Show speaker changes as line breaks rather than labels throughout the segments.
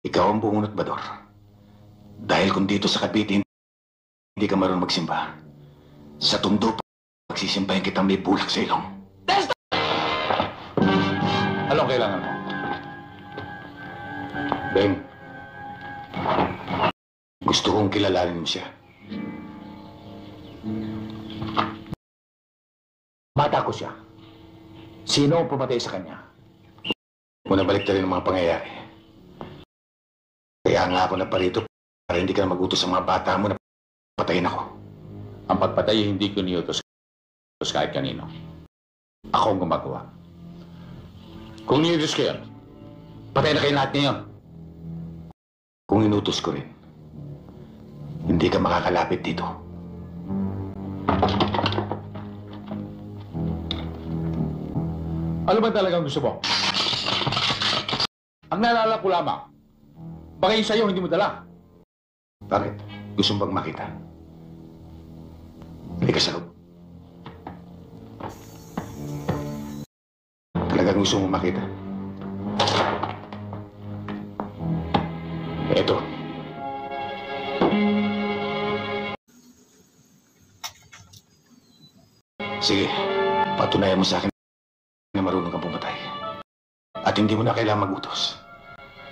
Ikaw ang bumunot, Bador. Dahil kung dito sa Cavite hindi ka marunong magsimba, sa Tondo pagsisimbahin kitang may bulak sa ilong.
Testa! Anong kailangan mo?
Beng, gusto kong kilalanin mo siya.
Bata ko siya. Sino ang pumatay sa kanya?
Muna balik na rin ang mga pangyayari. Kaya nga ako naparito para hindi ka na mag-utos sa mga bata mo na patayin ako.
Ang pagpatay hindi ko niutos kahit kanino. Ako ang gumagawa. Kung niutos ko yun, patay na kayo lahat ngayon.
Kung inutos ko rin, hindi ka makakalapit dito.
Ano ba talagang gusto mo? Ang naalala ko lamang, bagay sa'yo hindi mo dala.
Bakit? Gusto mo bang makita? Halika sa loob. Talagang gusto mo makita? Eto. Sige, patunayan mo sa akin na marunong kang pumatay. At hindi mo na kailangan mag-utos.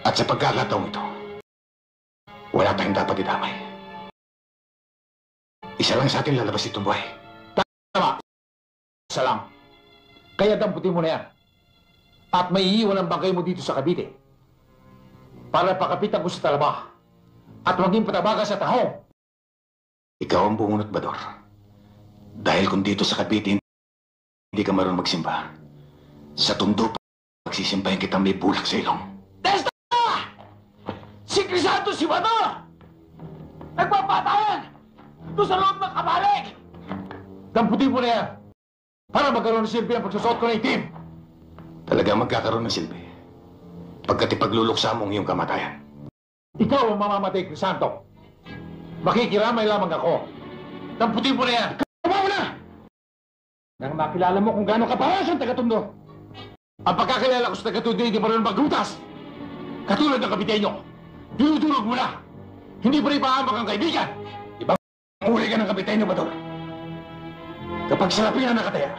At sa pagkakataong ito, wala tayong dapat idamay. Isa lang sa atin lalabas itong buhay.
Tama! Isa lang. Kaya damputin mo na yan. At may iiwan ang bangkay mo dito sa Cavite. Para pakapitan ko sa talaba. At maging patabaga sa tahong.
Ikaw ang bumunot, Bador. Dahil kung dito sa Cavite hindi ka marunong magsimba, sa Tondo pagsisimbahin kitang may bulak sa ilong.
Testa! Si Crisanto si Bador! Nagpapatayan! Doon sa loob ng kabalik! Damputin mo na yan! Para magkaroon ng silbi ang pagsusot ko ng itim!
Talaga magkakaroon ng silbi pagkat ipagluluksa mo ang iyong kamatayan.
Ikaw ang mamamatay, Crisanto. Makikiramay lamang ako. Damputin mo na yan! Kabaw na! Nang makilala mo kung gaano kaparas ang taga-Tondo. Ang pagkakilala ko sa taga-Tondo hindi marunong maghutas. Katulad ng kapitenyo. Dinudurog mo na. Hindi pa rin pahamak ang kaibigan. Ibang uri ka ng kapitenyo, Bador. Kapag salapi na nakataya,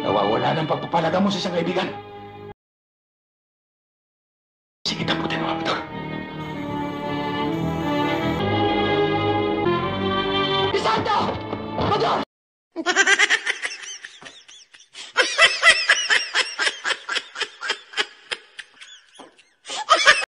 nawawala ng pagpapalaga mo sa isang kaibigan.
Sige, taputin mo, Bador.